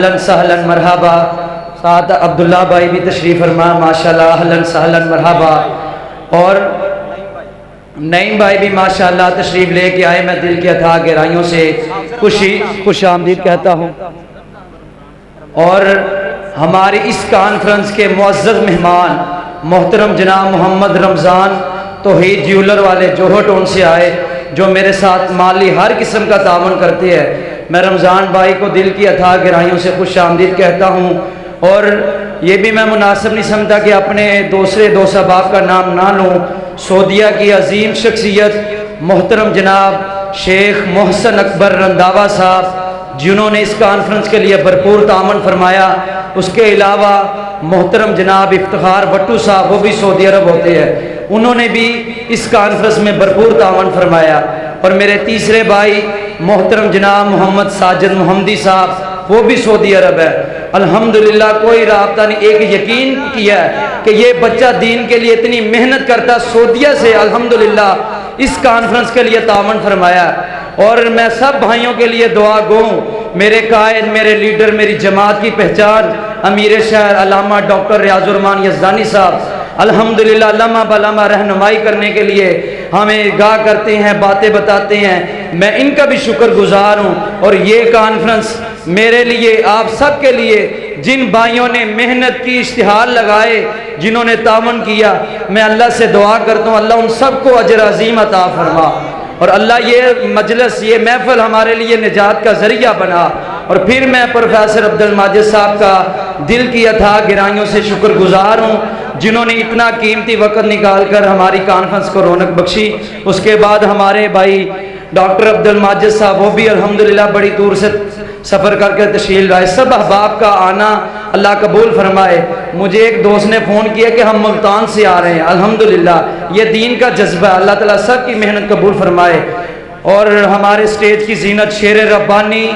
اہلاً سہلاً مرحبا. ساتھ عبداللہ بھائی بھی تشریف فرما ماشاءاللہ. اہلاً سہلاً مرحبا. اور نعیم بھائی بھی ماشاءاللہ تشریف لے کے آئے. میں دل کے اتھاہ گہرائیوں سے خوش آمدید کہتا ہوں. اور ہماری اس کانفرنس کے معزز مہمان محترم جناب محمد رمضان توحید جیولر والے جوہر ٹون سے آئے، جو میرے ساتھ مالی ہر قسم کا تعاون کرتے ہیں. میں رمضان بھائی کو دل کی اتھاہ گہرائیوں سے خوش آمدید کہتا ہوں. اور یہ بھی میں مناسب نہیں سمجھتا کہ اپنے دوسرے دوست احباب کا نام نہ لوں. سعودیہ کی عظیم شخصیت محترم جناب شیخ محسن اکبر رنداوا صاحب، جنہوں نے اس کانفرنس کے لیے بھرپور تعاون فرمایا. اس کے علاوہ محترم جناب افتخار بٹو صاحب، وہ بھی سعودی عرب ہوتے ہیں، انہوں نے بھی اس کانفرنس میں بھرپور تعاون فرمایا. اور میرے تیسرے بھائی محترم جناب محمد ساجد محمدی صاحب، وہ بھی سعودی عرب ہے. الحمدللہ کوئی رابطہ نہیں، ایک یقین کیا ہے کہ یہ بچہ دین کے لیے اتنی محنت کرتا، سعودیہ سے الحمدللہ اس کانفرنس کے لیے تعاون فرمایا. اور میں سب بھائیوں کے لیے دعا گو ہوں. میرے قائد، میرے لیڈر، میری جماعت کی پہچان امیر شہر علامہ ڈاکٹر ریاض الرحمان یزدانی صاحب الحمدللہ لمحہ بلمحہ رہنمائی کرنے کے لیے ہمیں گاہ کرتے ہیں، باتیں بتاتے ہیں. میں ان کا بھی شکر گزار ہوں. اور یہ کانفرنس میرے لیے، آپ سب کے لیے، جن بھائیوں نے محنت کی، اشتہار لگائے، جنہوں نے تعاون کیا، میں اللہ سے دعا کرتا ہوں اللہ ان سب کو اجر عظیم عطا فرما. اور اللہ یہ مجلس، یہ محفل ہمارے لیے نجات کا ذریعہ بنا. اور پھر میں پروفیسر عبد الماجد صاحب کا دل کی اتھاہ گہرائیوں سے شکر گزار ہوں، جنہوں نے اتنا قیمتی وقت نکال کر ہماری کانفرنس کو رونق بخشی. اس کے بعد ہمارے بھائی ڈاکٹر عبد الماجد صاحب، وہ بھی الحمدللہ بڑی دور سے سفر کر کے تشریف لائے. سب احباب کا آنا اللہ قبول فرمائے. مجھے ایک دوست نے فون کیا کہ ہم ملتان سے آ رہے ہیں. الحمدللہ یہ دین کا جذبہ ہے. اللہ تعالیٰ سب کی محنت قبول فرمائے. اور ہمارے اسٹیج کی زینت شیر ربانی،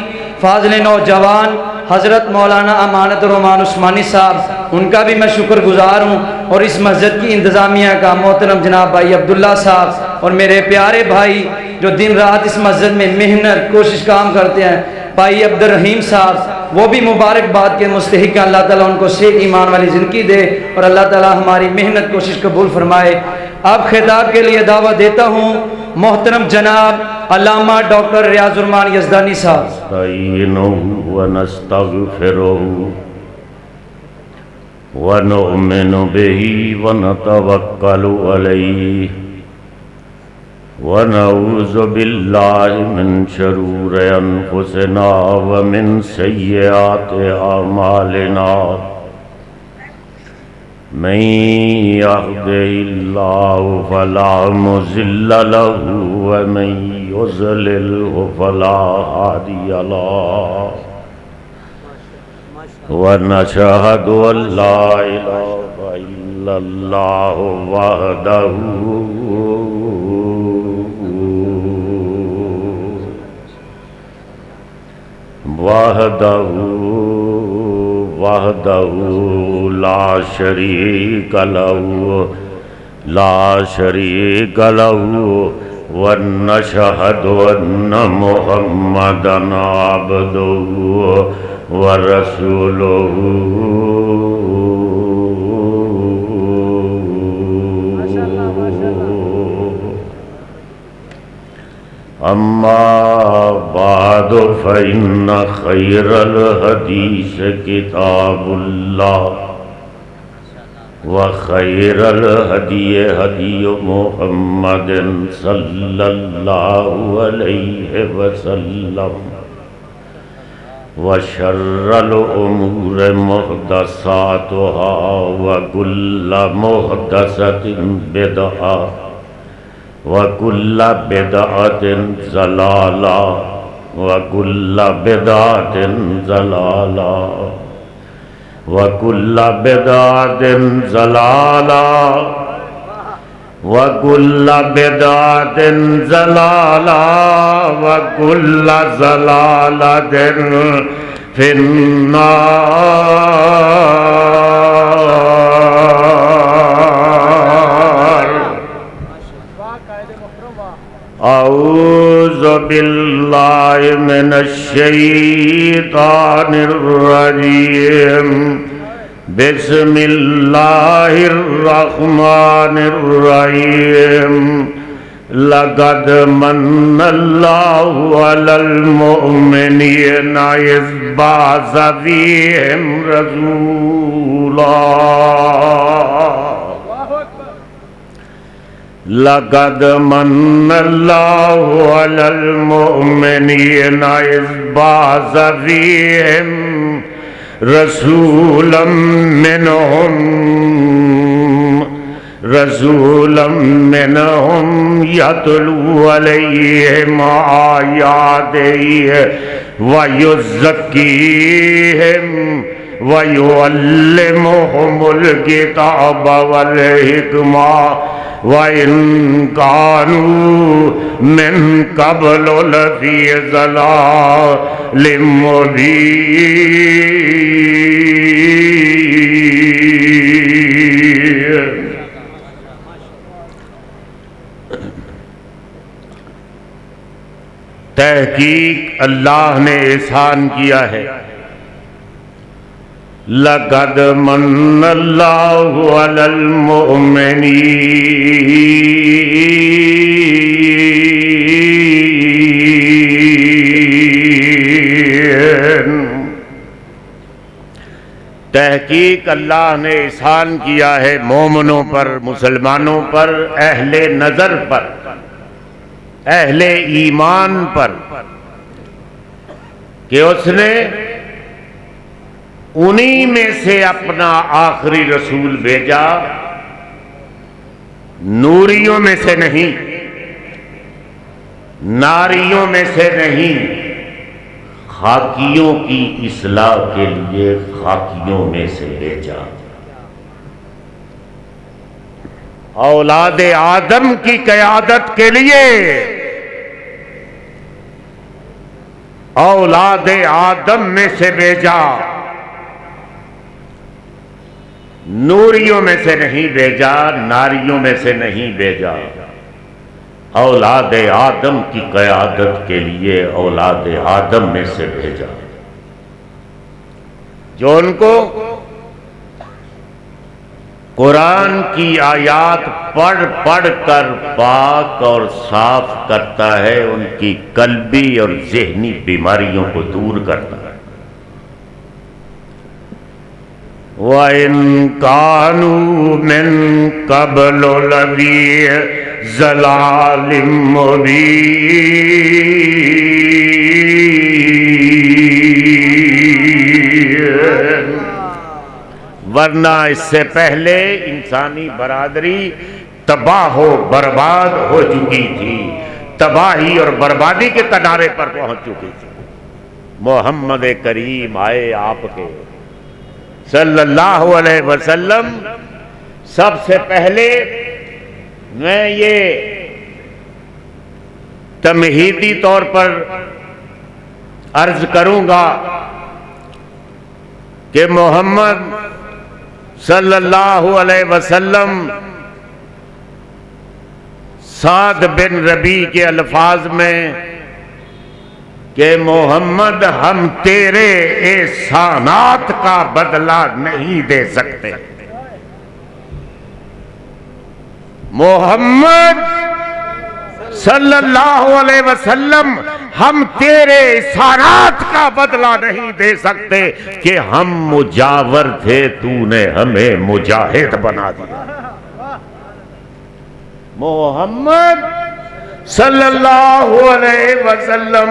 فاضل نوجوان حضرت مولانا امانت الرحمان عثمانی صاحب، ان کا بھی میں شکر گزار ہوں. اور اس مسجد کی انتظامیہ کا محترم جناب بھائی عبداللہ صاحب، اور میرے پیارے بھائی جو دن رات اس مسجد میں محنت کوشش کام کرتے ہیں، بھائی عبد الرحیم صاحب، وہ بھی مبارکباد کے مستحق ہیں. اللہ تعالیٰ ان کو صحت ایمان والی زندگی دے اور اللہ تعالیٰ ہماری محنت کوشش قبول فرمائے. اب خطاب کے لیے دعوت دیتا ہوں محترم جناب علامہ ڈاکٹر ریاض الرحمان یزدانی صاحب. نستعینہ ونستغفرہ ونؤمن بہ ونتوکل علیہ ونعوذ باللہ من شرور انفسنا ومن سیئات اعمالنا. من یهدہ اللہ فلا مضل له ومن یضللہ فلا ہادی له. ونشہد ان لا الہ الا اللہ وحدہ لا شریک لہ ونشہد ان محمدا عبدہ ورسولہ. اما بعد فإن خیر الحدیث کتاب اللہ وخیر الہدی ہدی محمد صلی اللہ علیہ وسلم وشر الامور محدثاتها وکل محدثۃ بدعہ وَكُلَّ بِدْعَةٍ ضَلَالَةٍ وَكُلَّ بِدْعَةٍ ضَلَالَةٍ وَكُلَّ بِدْعَةٍ ضَلَالَةٍ وَكُلَّ بِدْعَةٍ ضَلَالَةٍ وَكُلَّ ضَلَالَةٍ فِي النَّارِ. اعوذ باللہ من الشیطان الرجیم بسم اللہ الرحمن الرحیم لقد من اللہ علی المؤمنین اذ بعث فیہم رسولا لقد من اللہ علی المؤمنین اذ بعث فیہم رسولا منہم یتلو علیہم آیاتہ ویزکیہم وَيُعَلِّمُهُمُ الْكِتَابَ وَالْحِكْمَةَ وَإِنْ كَانُوا مِنْ قَبْلُ لَفِي ضَلَالٍ مُبِينٍ۔ تحقیق اللہ نے احسان کیا ہے، لقد من اللہ علی المؤمنین، تحقیق اللہ نے احسان کیا ہے مومنوں پر، مسلمانوں پر، اہل نظر پر، اہل ایمان پر، کہ اس نے انہی میں سے اپنا آخری رسول بھیجا، نوریوں میں سے نہیں، ناریوں میں سے نہیں، خاکیوں کی اصلاح کے لیے خاکیوں میں سے بھیجا، اولاد آدم کی قیادت کے لیے، اولاد آدم میں سے بھیجا، نوریوں میں سے نہیں بھیجا، ناریوں میں سے نہیں بھیجا، اولاد آدم کی قیادت کے لیے اولاد آدم میں سے بھیجا، جو ان کو قرآن کی آیات پڑھ پڑھ کر پاک اور صاف کرتا ہے، ان کی قلبی اور ذہنی بیماریوں کو دور کرتا ہے۔ وَإِن كَانُوا مِن قَبْلُ لَفِي ضَلَالٍ مُبِينٍ، ورنہ اس سے پہلے انسانی برادری تباہ و برباد ہو چکی تھی، تباہی اور بربادی کے کنارے پر پہنچ چکی تھی۔ محمد کریم آئے آپ کے صلی اللہ علیہ وسلم، سب سے پہلے میں یہ تمہیدی طور پر عرض کروں گا کہ محمد صلی اللہ علیہ وسلم سعد بن ربیع کے الفاظ میں کہ محمد ہم تیرے احسانات کا بدلہ نہیں دے سکتے، محمد صلی اللہ علیہ وسلم ہم تیرے احسانات کا بدلہ نہیں دے سکتے کہ ہم مجاور تھے، تو نے ہمیں مجاہد بنا دیا۔ محمد صلی اللہ علیہ وسلم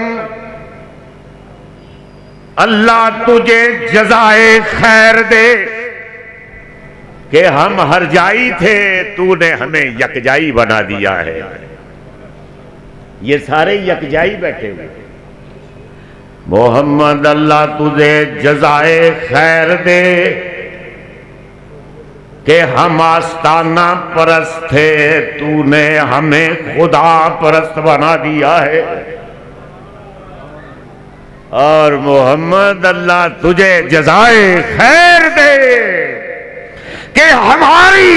اللہ تجھے جزائے خیر دے کہ ہم ہرجائی تھے، تو نے ہمیں یکجائی بنا دیا ہے۔ یہ سارے یکجائی بیٹھے ہوئے، محمد اللہ تجھے جزائے خیر دے کہ ہم آستانہ پرست تھے، تو نے ہمیں خدا پرست بنا دیا ہے۔ اور محمد اللہ تجھے جزائے خیر دے کہ ہماری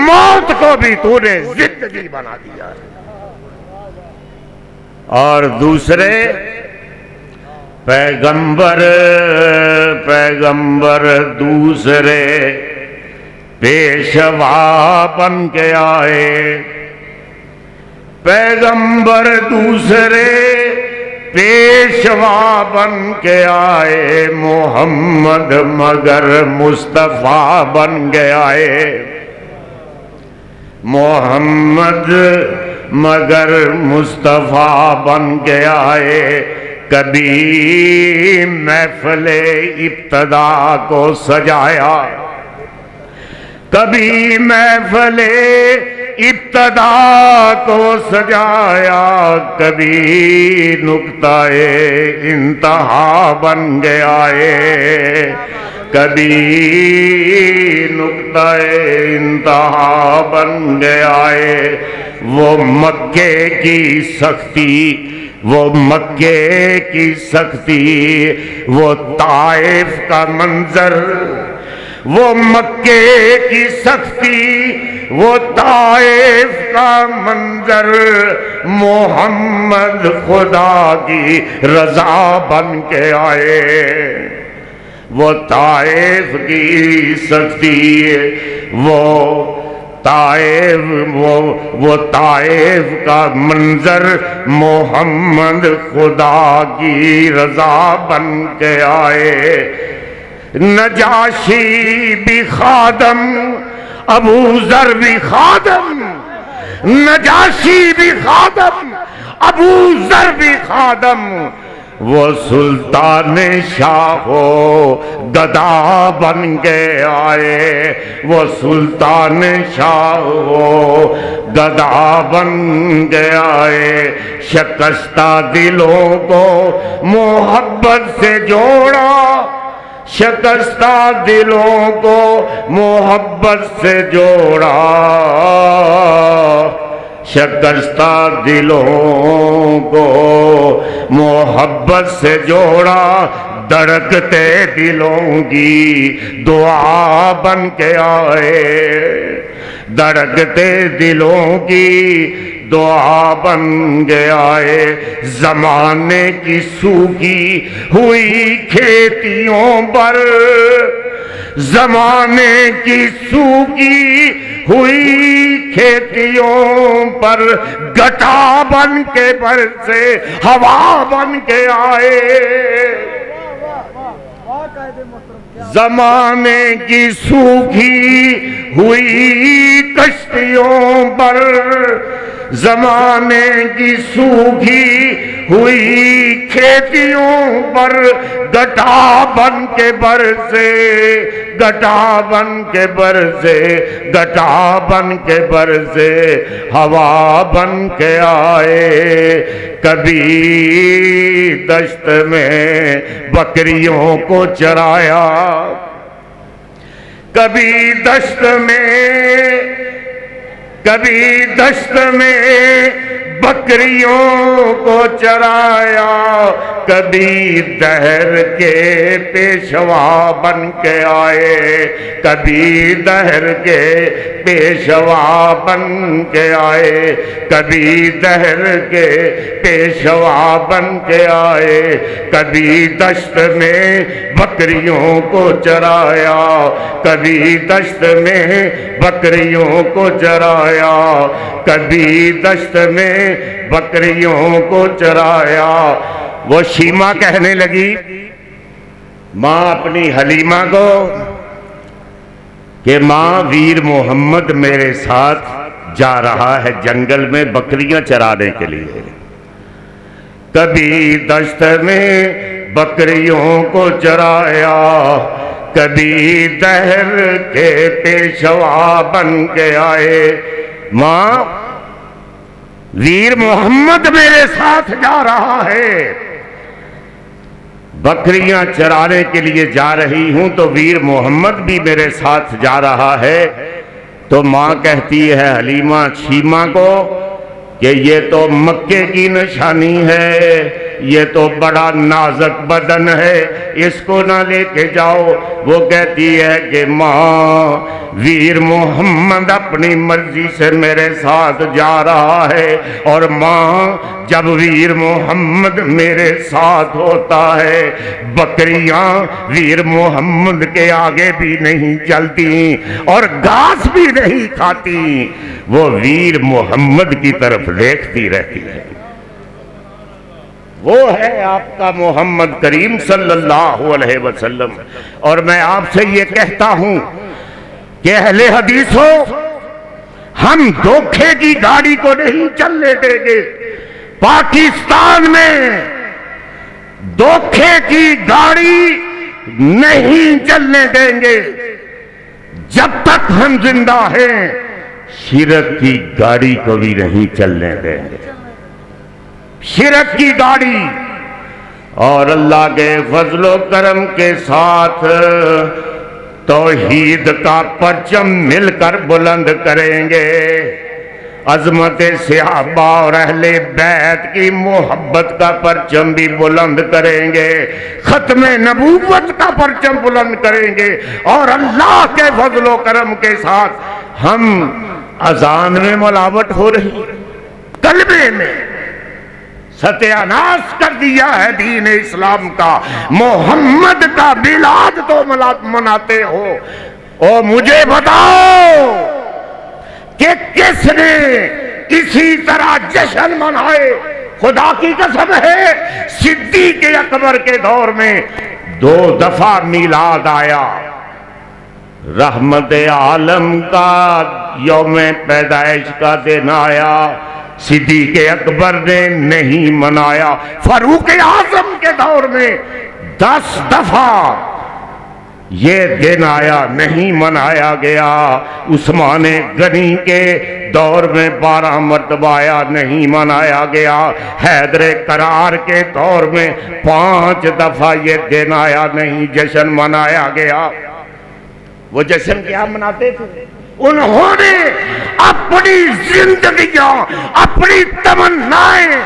موت کو بھی تو نے زندگی بنا دیا ہے۔ اور دوسرے پیغمبر پیغمبر دوسرے پیشوا بن کے آئے، پیغمبر دوسرے پیشوا بن کے آئے، محمد مگر مصطفیٰ بن کے آئے، محمد مگر مصطفیٰ بن کے آئے۔ کبھی محفل ابتدا کو سجایا، کبھی محفل ابتدا کو سجایا، کبھی نقطہ انتہا بن کے آئے، کبھی نقطہ انتہا بن کے آئے۔ وہ مکے کی سختی، وہ مکے کی سختی، وہ طائف کا منظر، وہ مکے کی سختی، وہ طائف کا منظر، محمد خدا کی رضا بن کے آئے۔ وہ طائف کی سختی، وہ طائف کا منظر، محمد خدا کی رضا بن کے آئے۔ نجاشی بھی خادم، ابو ذر بھی خادم، نجاشی بھی خادم، ابو ذر بھی خادم، وہ سلطان شاہ و گدا بن کے آئے، وہ سلطان شاہ و گدا بن کے آئے۔ شکستہ دلوں کو محبت سے جوڑا، شکستہ دلوں کو محبت سے جوڑا، شکستہ دلوں کو محبت سے جوڑا، دھڑکتے دلوں کی دعا بن کے آئے، دھڑکتے دلوں کی دعا بن کے آئے۔ زمانے کی سوکھی ہوئی کھیتیوں پر، زمانے کی سوکھی ہوئی کھیتیوں پر گٹا بن کے برسے، ہوا بن کے آئے۔ زمانے کی سوکھی ہوئی کشتیوں پر، زمانے کی سوکھی ہوئی کھیتیوں پر گٹا بن کے برسے، گٹا بن کے برسے، گٹا بن کے برسے، ہوا بن کے آئے۔ کبھی دشت میں بکریوں کو چرایا، کبھی دشت میں بکریوں کو چرایا، کبھی دہر کے پیشوا بن کے آئے، کبھی دہر کے پیشوا بن کے آئے، کبھی دہر کے پیشوا بن کے آئے۔ کبھی دشت میں بکریوں کو چرایا، کبھی دشت میں بکریوں کو چرایا، کبھی دشت میں بکریوں کو چرایا۔ وہ شیما کہنے لگی ماں اپنی حلیمہ کو کہ ماں ویر محمد میرے ساتھ جا رہا ہے جنگل میں بکریاں چرانے کے لیے۔ کبھی دشت میں بکریوں کو چرایا، کبھی دہر کے پیشوا بن کے آئے۔ ماں ویر محمد میرے ساتھ جا رہا ہے، بکریاں چرانے کے لیے جا رہی ہوں تو ویر محمد بھی میرے ساتھ جا رہا ہے۔ تو ماں کہتی ہے حلیمہ شیما کو کہ یہ تو مکے کی نشانی ہے، یہ تو بڑا نازک بدن ہے، اس کو نہ لے کے جاؤ۔ وہ کہتی ہے کہ ماں ویر محمد اپنی مرضی سے میرے ساتھ جا رہا ہے، اور ماں جب ویر محمد میرے ساتھ ہوتا ہے بکریاں ویر محمد کے آگے بھی نہیں چلتی اور گھاس بھی نہیں کھاتی، وہ ویر محمد کی طرف دیکھتی رہتی ہے۔ وہ ہے آپ کا محمد کریم صلی اللہ علیہ وسلم۔ اور میں آپ سے یہ کہتا ہوں کہ اہل حدیثو، ہم دھوکے کی گاڑی کو نہیں چلنے دیں گے۔ پاکستان میں دھوکے کی گاڑی نہیں چلنے دیں گے۔ جب تک ہم زندہ ہیں شرک کی گاڑی کو بھی نہیں چلنے دیں گے، شرک کی گاڑی۔ اور اللہ کے فضل و کرم کے ساتھ توحید کا پرچم مل کر بلند کریں گے، عظمت صحابہ اور اہل بیت کی محبت کا پرچم بھی بلند کریں گے، ختم نبوت کا پرچم بلند کریں گے، اور اللہ کے فضل و کرم کے ساتھ ہم اذان میں ملاوٹ ہو رہی، کلمے میں ستیاناش کر دیا ہے دین اسلام کا، محمد کا میلاد تو مناتے ہو۔ اور مجھے بتاؤ کہ کس نے اسی طرح جشن منائے؟ خدا کی قسم ہے صدیق اکبر کے دور میں 2 دفعہ میلاد آیا، رحمت عالم کا یوم پیدائش کا دن آیا، صدیق اکبر نے نہیں منایا۔ فاروق اعظم کے دور میں 10 دفعہ یہ دن آیا، نہیں منایا گیا۔ عثمان غنی کے دور میں 12 مرتبہ آیا، نہیں منایا گیا۔ حیدر کرار کے دور میں 5 دفعہ یہ دن آیا، نہیں جشن منایا گیا۔ وہ جشن کیا مناتے تھے؟ انہوں نے اپنی زندگیاں، اپنی تمنائیں،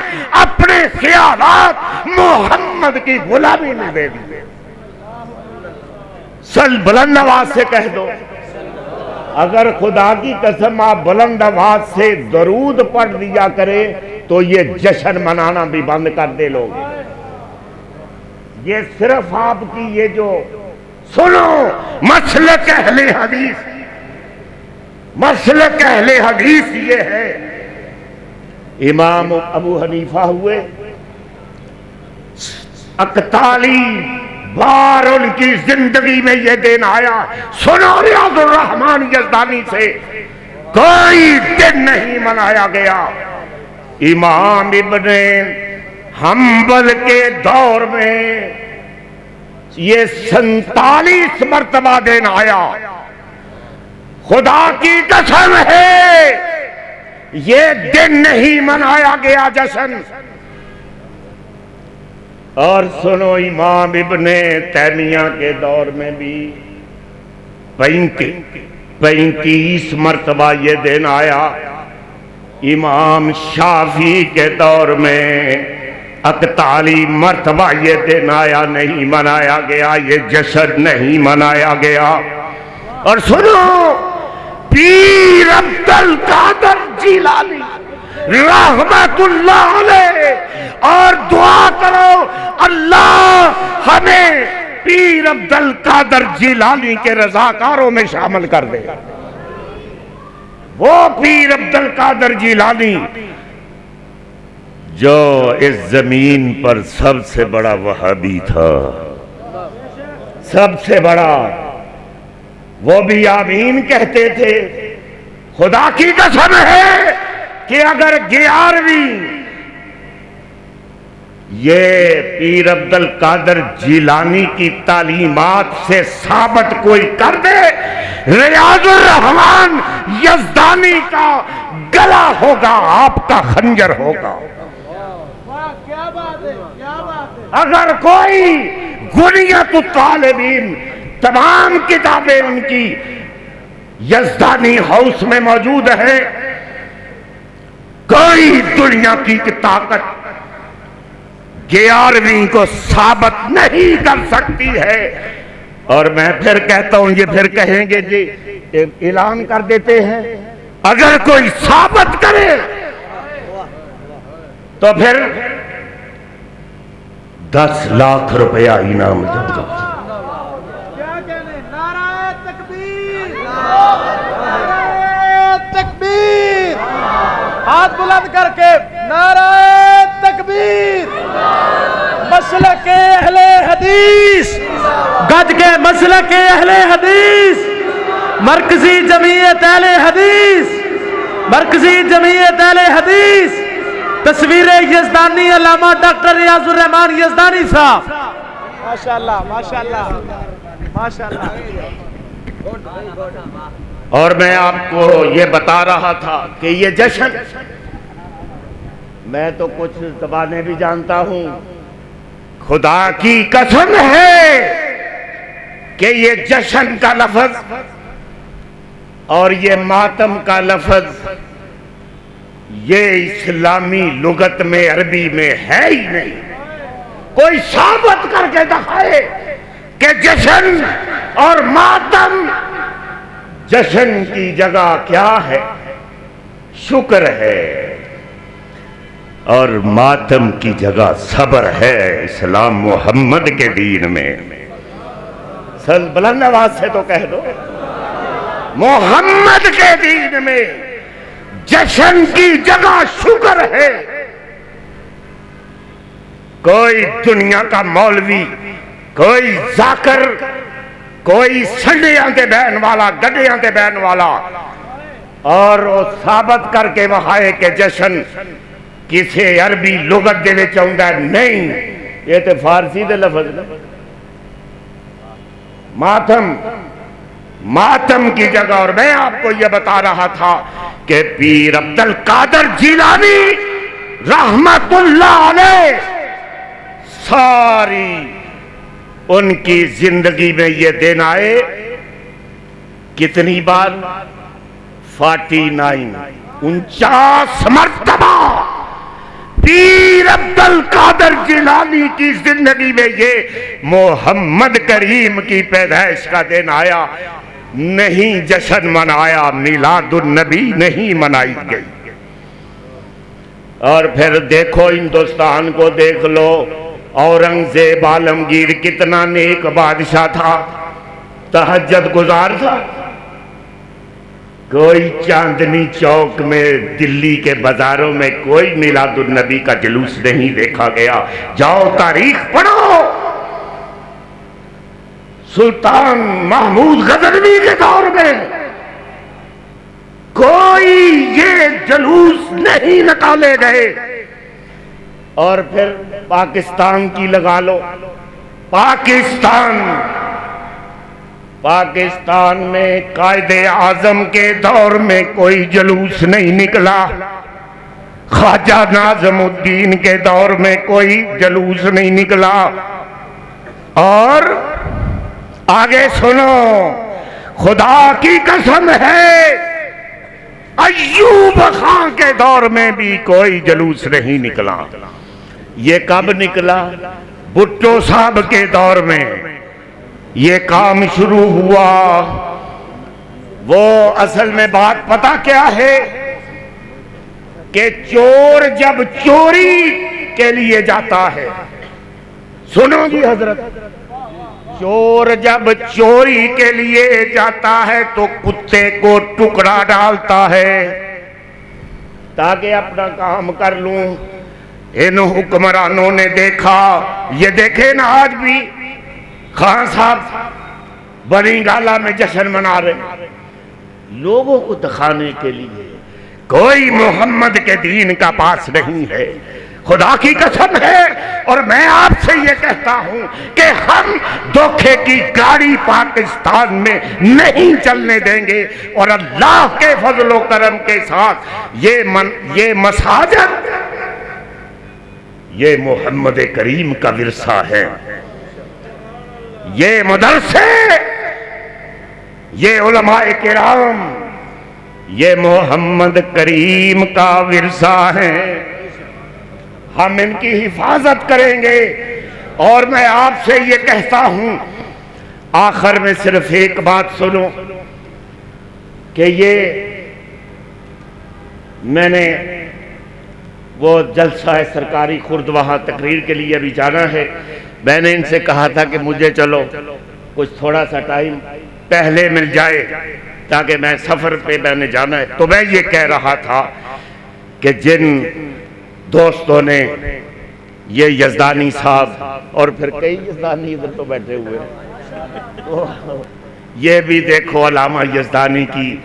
اپنے خیالات محمد کی غلامی میں دے دی۔ سل بلند آواز سے کہہ دو، اگر خدا کی قسم آپ بلند آواز سے درود پڑھ دیا کرے تو یہ جشن منانا بھی بند کر دے لوگ۔ یہ صرف آپ کی یہ جو سنو مسلک اہل حدیث، مسلک اہل حدیث یہ ہے۔ امام ابو حنیفہ ہوئے، 41 بار ان کی زندگی میں یہ دن آیا۔ سنو ریاض الرحمن یزدانی سے، کوئی دن نہیں منایا گیا۔ امام ابن حنبل کے دور میں یہ 47 مرتبہ دن آیا۔ خدا کی قسم ہے یہ دن نہیں منایا گیا جشن۔ اور سنو امام ابن تیمیہ کے دور میں بھی 35 مرتبہ یہ دن آیا۔ امام شافعی کے دور میں 41 مرتبہ یہ دن آیا، نہیں منایا گیا، یہ جشن نہیں منایا گیا۔ اور سنو پیر عبد القادر جیلانی رحمت اللہ علیہ، اور دعا کرو اللہ ہمیں پیر عبد القادر جیلانی کے رضاکاروں میں شامل کر دے۔ وہ پیر عبد القادر جیلانی جو اس زمین پر سب سے بڑا وہابی تھا، سب سے بڑا، وہ بھی آمین کہتے تھے۔ خدا کی قسم ہے کہ اگر 11ویں یہ پیر عبد القادر جیلانی کی تعلیمات سے ثابت کوئی کر دے، ریاض الرحمن یزدانی کا گلا ہوگا، آپ کا خنجر ہوگا۔ اگر کوئی غنیت الطالبین، تمام کتابیں ان کی یزدانی ہاؤس میں موجود ہے، کوئی دنیا کی طاقت 11ویں کو ثابت نہیں کر سکتی ہے۔ اور میں پھر کہتا ہوں، یہ پھر کہیں گے جی اعلان کر دیتے ہیں، اگر کوئی ثابت کرے تو پھر 10 لاکھ روپیہ انعام دوں گا۔ کیا کہنے؟ نعرہ تکبیر، نعرہ تکبیر، ہاتھ بلند کر کے نعرہ تکبیر۔ مسلک اہل حدیث، گج کے مسلک اہل حدیث، مرکزی جمعیت اہل حدیث، مرکزی جمعیت اہل حدیث، تصویر یزدانی علامہ ڈاکٹر ریاض الرحمان یزدانی صاحب۔ ماشاءاللہ ماشاءاللہ ماشاءاللہ۔ اور میں آپ کو یہ بتا رہا تھا کہ یہ جشن، میں تو کچھ زبانیں بھی جانتا ہوں، خدا کی قسم ہے کہ یہ جشن کا لفظ اور یہ ماتم کا لفظ یہ اسلامی لغت میں، عربی میں ہے ہی نہیں۔ کوئی ثابت کر کے دکھائے کہ جشن اور ماتم، جشن کی جگہ کیا ہے؟ شکر ہے، اور ماتم کی جگہ صبر ہے اسلام محمد کے دین میں۔ بلند آواز سے تو کہہ دو، محمد کے دین میں جشن کی جگہ شکر ہے۔ کوئی دنیا کا مولوی، کوئی ذاکر، کوئی سنڈیاں تے بہن والا، گڈیاں تے بہن والا، اور وہ ثابت کر کے وہائے کہ جشن کسی عربی لغت دے وچ آوندا ہے، نہیں، یہ تے فارسی دے لفظ نے۔ ماتم، ماتم کی جگہ، اور میں آپ کو یہ بتا رہا تھا کہ پیر عبد القادر جیلانی رحمت اللہ علیہ ساری ان کی زندگی میں یہ دن آئے کتنی بار؟ 49، 49 مرتبہ پیر عبد القادر جیلانی کی زندگی میں یہ محمد کریم کی پیدائش کا دن آیا، نہیں جشن منایا، میلاد النبی نہیں منائی گئی۔ اور پھر دیکھو ہندوستان کو دیکھ لو، اورنگزیب عالمگیر کتنا نیک بادشاہ تھا، تہجد گزار تھا، کوئی چاندنی چوک میں دلی کے بازاروں میں کوئی میلاد النبی کا جلوس نہیں دیکھا گیا۔ جاؤ تاریخ پڑھو، سلطان محمود غزنوی کے دور میں کوئی یہ جلوس نہیں نکالے گئے۔ اور پھر پاکستان کی لگا لو، پاکستان میں قائد اعظم کے دور میں کوئی جلوس نہیں نکلا، خواجہ ناظم الدین کے دور میں کوئی جلوس نہیں نکلا، اور آگے سنو، خدا کی قسم ہے ایوب خان کے دور میں بھی کوئی جلوس نہیں نکلا۔ یہ کب نکلا؟ بھٹو صاحب کے دور میں یہ کام شروع ہوا۔ وہ اصل میں بات پتہ کیا ہے کہ چور جب چوری کے لیے جاتا ہے، سنو جی حضرت، چور جب چوری کے لیے جاتا ہے تو کتے کو ٹکڑا ڈالتا ہے تاکہ اپنا کام کر لوں۔ ان حکمرانوں نے دیکھا، یہ دیکھیں نا آج بھی خان صاحب بنی گالا میں جشن منا رہے، لوگوں کو دکھانے کے لیے، کوئی محمد کے دین کا پاس نہیں ہے، خدا کی قسم ہے۔ اور میں آپ سے یہ کہتا ہوں کہ ہم دھوکے کی گاڑی پاکستان میں نہیں چلنے دیں گے، اور اللہ کے فضل و کرم کے ساتھ یہ مساجد، یہ محمد کریم کا ورثہ ہے، یہ مدرسے، یہ علماء کرام، یہ محمد کریم کا ورثہ ہے۔ ہم ان کی حفاظت کریں گے. اور میں آپ سے یہ کہتا ہوں آخر میں صرف ایک بات سنو کہ یہ میں نے وہ جلسہ سرکاری خرد وہاں تقریر کے لیے بھی جانا ہے. میں نے ان سے کہا تھا کہ مجھے چلو کچھ تھوڑا سا ٹائم پہلے مل جائے تاکہ میں سفر پہ میں نے جانا ہے. تو میں یہ کہہ رہا تھا کہ جن دوستوں نے یہ یزدانی صاحب اور پھر کئی یزدانی ادھر تو بیٹھے ہوئے تو یہ بھی دیکھو علامہ یزدانی کی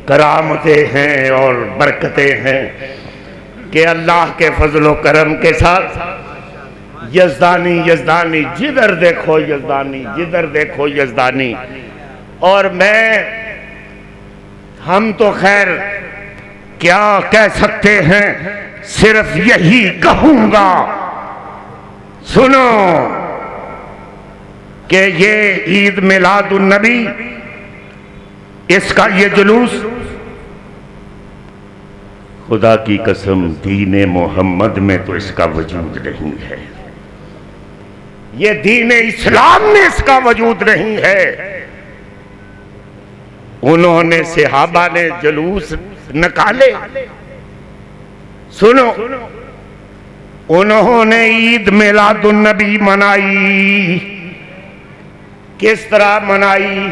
کرامتیں ہیں اور برکتیں ہیں کہ اللہ کے فضل و کرم کے ساتھ یزدانی یزدانی جدھر دیکھو یزدانی جدھر دیکھو یزدانی. اور ہم تو خیر کیا کہہ سکتے ہیں, صرف یہی کہوں گا سنو کہ یہ عید میلاد النبی اس کا یہ جلوس خدا کی قسم دین محمد میں تو اس کا وجود نہیں ہے, یہ دین اسلام میں اس کا وجود نہیں ہے. انہوں نے صحابہ نے جلوس نکالے, سنو انہوں نے عید میلاد النبی منائی. کس طرح منائی؟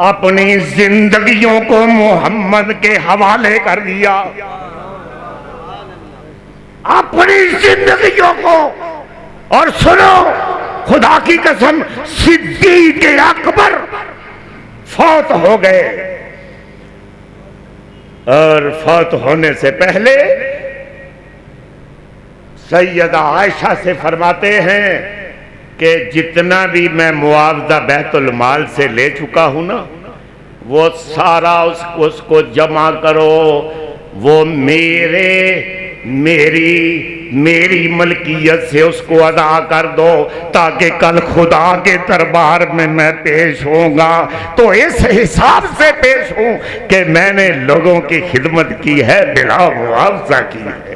اپنی زندگیوں کو محمد کے حوالے کر دیا, اپنی زندگیوں کو. اور سنو خدا کی قسم صدیق اکبر فوت ہو گئے اور فوت ہونے سے پہلے سیدہ عائشہ سے فرماتے ہیں کہ جتنا بھی میں معاوضہ بیت المال سے لے چکا ہوں نا وہ سارا اس کو جمع کرو, وہ میری ملکیت سے اس کو ادا کر دو تاکہ کل خدا کے دربار میں پیش ہوں گا تو اس حساب سے پیش ہوں کہ میں نے لوگوں کی خدمت کی ہے بلا معاوضہ کی ہے.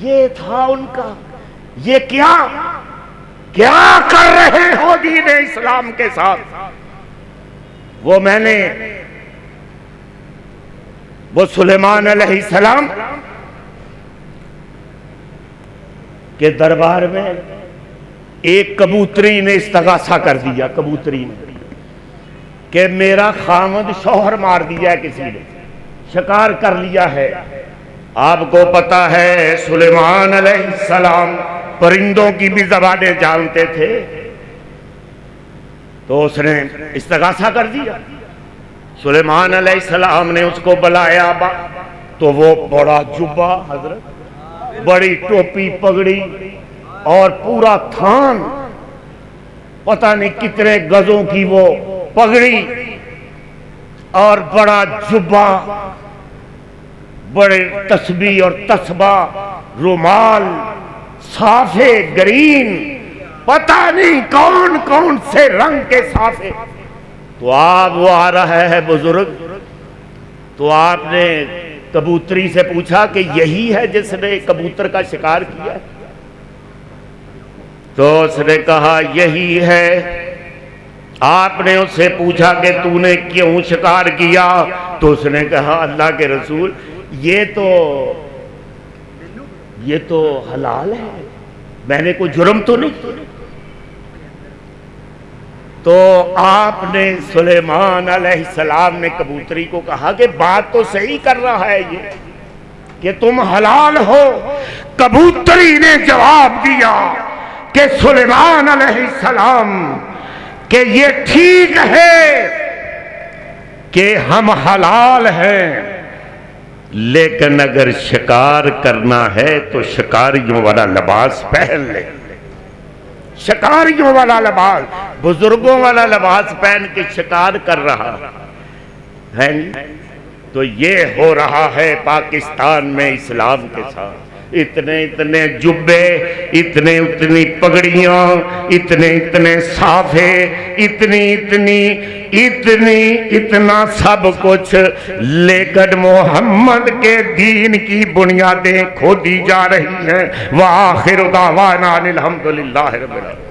یہ تھا ان کا. یہ کیا کر رہے ہو دین اسلام کے ساتھ؟ وہ سلیمان علیہ السلام کے دربار میں ایک کبوتری نے استغاثہ کر دیا, کبوتری نے کہ میرا خامد شوہر مار دیا ہے, کسی نے شکار کر لیا ہے. آپ کو پتا ہے سلیمان علیہ السلام پرندوں کی بھی زبانیں جانتے تھے, تو اس نے استغاثہ کر دیا. سلیمان علیہ السلام نے اس کو بلایا تو وہ بڑا جبہ حضرت, بڑی ٹوپی پگڑی اور پورا تھان, پتہ نہیں کتنے گزوں کی وہ پگڑی اور بڑا جبہ, بڑے تسبیح اور تسبیح, رومال, صافے گرین, پتہ نہیں کون کون سے رنگ کے صافے. تو آپ وہ آ رہا ہے بزرگ, تو آپ نے کبوتری سے پوچھا کہ یہی ہے جس نے کبوتر کا شکار کیا؟ تو اس نے کہا یہی ہے. آپ نے اس سے پوچھا کہ تو نے کیوں شکار کیا؟ تو اس نے کہا اللہ کے رسول یہ تو حلال ہے, میں نے کوئی جرم تو نہیں. تو آپ نے سلیمان علیہ السلام نے کبوتری کو کہا کہ بات تو صحیح کر رہا ہے یہ کہ تم حلال ہو. کبوتری نے جواب دیا کہ سلیمان علیہ السلام کہ یہ ٹھیک ہے کہ ہم حلال ہیں, لیکن اگر شکار کرنا ہے تو شکاریوں والا لباس پہن لے, شکاریوں والا لباس, بزرگوں والا لباس پہن کے شکار کر رہا ہے. تو یہ ہو رہا ہے پاکستان میں اسلام کے ساتھ. اتنے اتنے جبے، اتنے اتنی پگڑیاں، اتنے اتنے صافے، اتنا سب کچھ، لیکن محمد کے دین کی بنیادیں کھودی جا رہی ہیں۔ وآخر دعوانا الحمدللہ رب العالمین۔